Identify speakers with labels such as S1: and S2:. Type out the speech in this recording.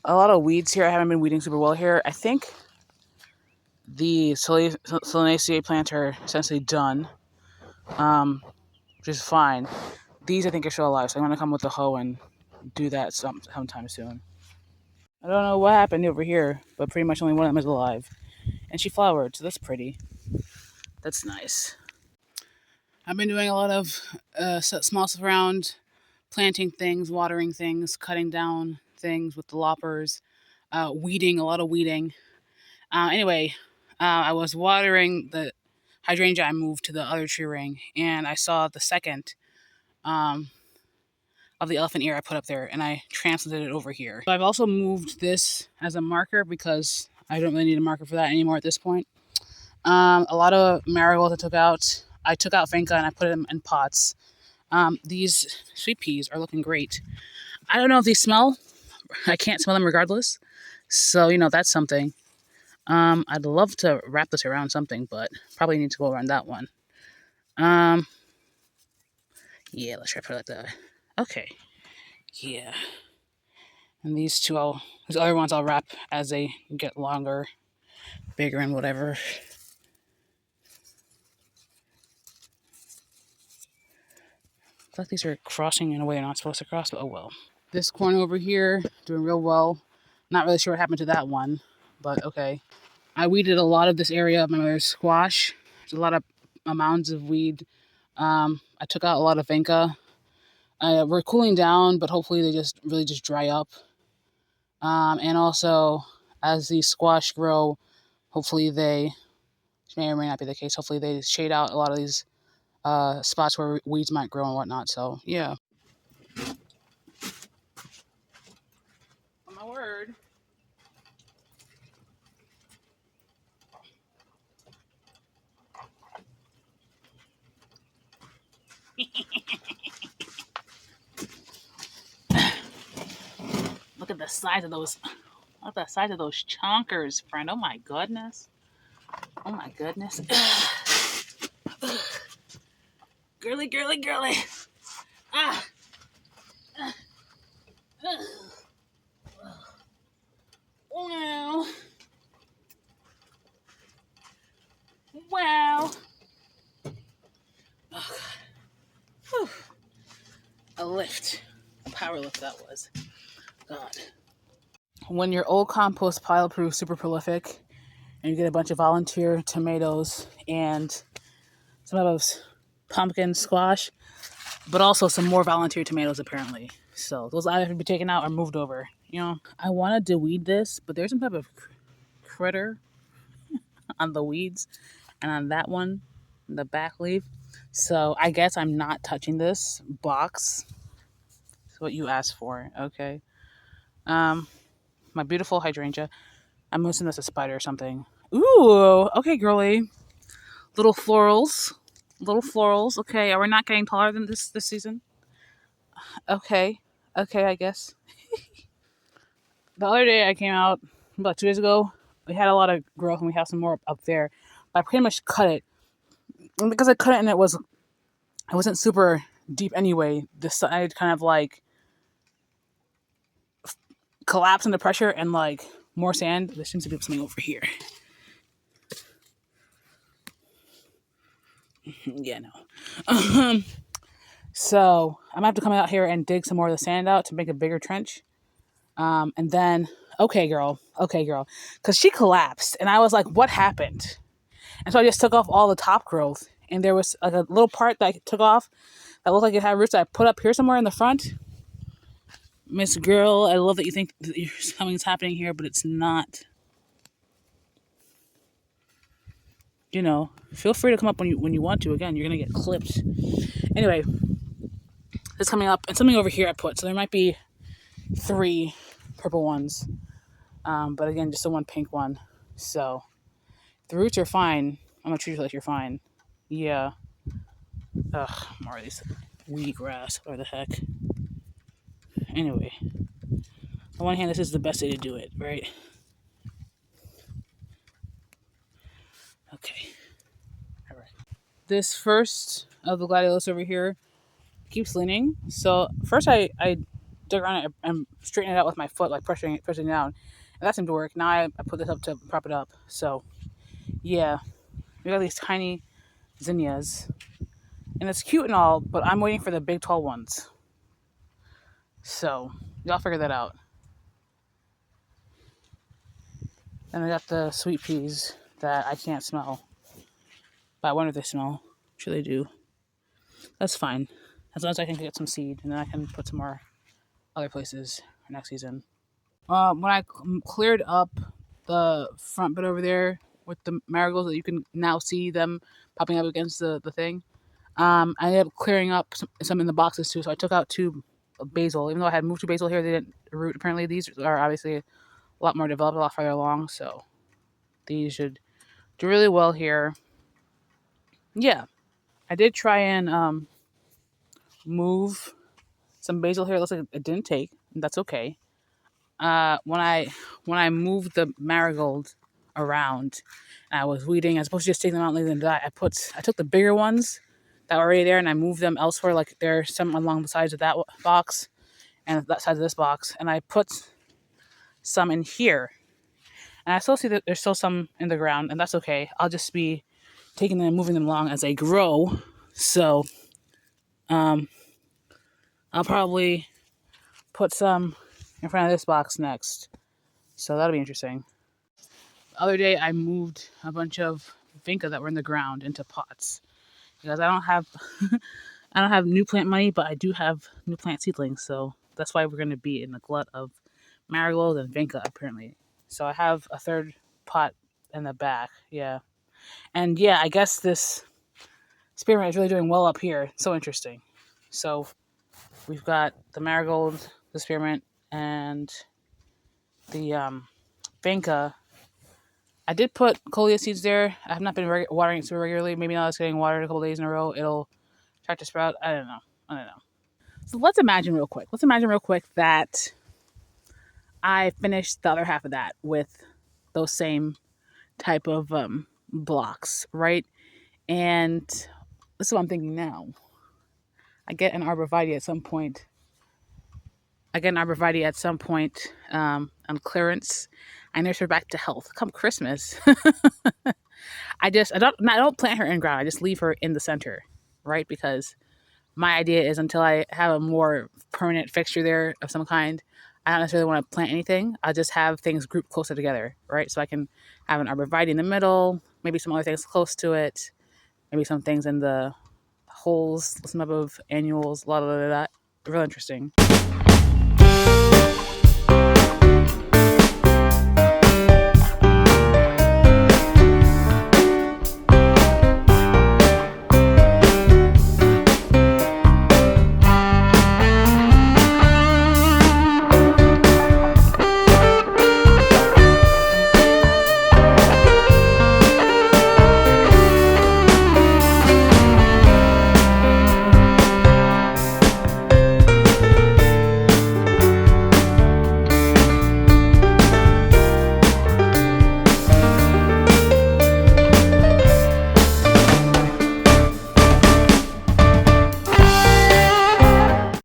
S1: a lot of weeds here. I haven't been weeding super well here. I think the Solanaceae plants are essentially done, which is fine. These I think are still alive, so I'm gonna come with the hoe and do that sometime soon. I don't know what happened over here, but pretty much only one of them is alive, and she flowered, so that's pretty. That's nice. I've been doing a lot of small stuff around planting things, watering things, cutting down things with the loppers, weeding, a lot of weeding. Anyway, I was watering the hydrangea I moved to the other tree ring, and I saw the second of the elephant ear I put up there, and I translated it over here. So I've also moved this as a marker because I don't really need a marker for that anymore at this point. A lot of marigolds I took out Vinca and I put them in pots. These sweet peas are looking great. I don't know if they smell. I can't smell them regardless. So, that's something. I'd love to wrap this around something, but probably need to go around that one. Yeah, let's wrap it like that. Okay. Yeah. And these other ones I'll wrap as they get longer, bigger, and whatever. I feel like these are crossing in a way they're not supposed to cross, but oh well. This corn over here, doing real well. Not really sure what happened to that one, but okay. I weeded a lot of this area of my mother's squash. There's a lot of mounds of weed. I took out a lot of Vinca. We're cooling down, but hopefully they just really just dry up. And also, as these squash grow, hopefully which may or may not be the case, hopefully they shade out a lot of these spots where weeds might grow and whatnot. So, yeah. On my word. Look at the size of those. Look at the size of those chonkers, friend. Oh my goodness. Oh my goodness. Girly, girly, girly. Ah. Wow. Wow. Oh, whew. A lift. A power lift that was. God. When your old compost pile proves super prolific and you get a bunch of volunteer tomatoes and some of those pumpkin squash, but also some more volunteer tomatoes apparently. So those either have to be taken out or moved over. I want to deweed this, but there's some type of critter on the weeds and on that one, the back leaf. So I guess I'm not touching this box. That's what you asked for, okay? My beautiful hydrangea. I'm missing this a spider or something. Ooh, okay, girly. Little florals. Okay, are we not getting taller than this season? Okay, I guess. The other day I came out about 2 days ago. We had a lot of growth and we have some more up there. But I pretty much cut it. And because I cut it and it wasn't super deep anyway, the side kind of like collapsed under pressure and like more sand. There seems to be something over here. Yeah, no. So I'm gonna have to come out here and dig some more of the sand out to make a bigger trench. And then, okay, girl, because she collapsed, and I was like, what happened? And so I just took off all the top growth, and there was like a little part that I took off that looked like it had roots that I put up here somewhere in the front. Miss Girl, I love that you think that something's happening here, but it's not. Feel free to come up when you want to. Again, you're gonna get clipped. Anyway, this coming up, and something over here I put, so there might be 3 purple ones. But again, just the one pink one. So the roots are fine. I'm gonna treat you like you're fine. Yeah. Ugh, more of these weedy grass. What the heck? Anyway, on one hand, this is the best way to do it, right? Okay. All right. This first of the gladiolus over here keeps leaning. So first I dug around it and straightened it out with my foot, like pressing down. And that seemed to work. Now I put this up to prop it up. So, yeah. We got these tiny zinnias. And it's cute and all, but I'm waiting for the big, tall ones. So, y'all figure that out. And I got the sweet peas that I can't smell. But I wonder if they smell. Sure they do. That's fine. As long as I can get some seed, and then I can put some more other places for next season. When I cleared up the front bit over there with the marigolds that you can now see them popping up against the thing, I ended up clearing up some in the boxes too. So I took out 2 basil. Even though I had moved to basil here, they didn't root. Apparently these are obviously a lot more developed, a lot farther along. So these should do really well here. Yeah. I did try and move some basil here. It looks like it didn't take. That's okay. When I moved the marigold around and I was weeding, I was supposed to just take them out and leave them die. I took the bigger ones that were already there and I moved them elsewhere. Like there's some along the sides of that box and that side of this box, and I put some in here. And I still see that there's still some in the ground, and that's okay. I'll just be taking them and moving them along as they grow. So, I'll probably put some in front of this box next. So that'll be interesting. The other day, I moved a bunch of vinca that were in the ground into pots because I don't have I don't have new plant money, but I do have new plant seedlings. So that's why we're going to be in the glut of marigold and vinca apparently. So I have a third pot in the back. Yeah. And yeah, I guess this spearmint is really doing well up here. So interesting. So we've got the marigold, the spearmint, and the vinca. I did put coleus seeds there. I have not been watering it super regularly. Maybe now it's getting watered a couple days in a row, it'll start to sprout. I don't know. So let's imagine real quick that I finished the other half of that with those same type of blocks, right? And this is what I'm thinking now. I get an arborvitae at some point. On clearance. I nurse her back to health. Come Christmas. I don't plant her in ground. I just leave her in the center, right? Because my idea is until I have a more permanent fixture there of some kind, I don't necessarily want to plant anything. I'll just have things grouped closer together, right? So I can have an arborvitae in the middle, maybe some other things close to it, maybe some things in the holes, some type of annuals, a lot of that. Real interesting.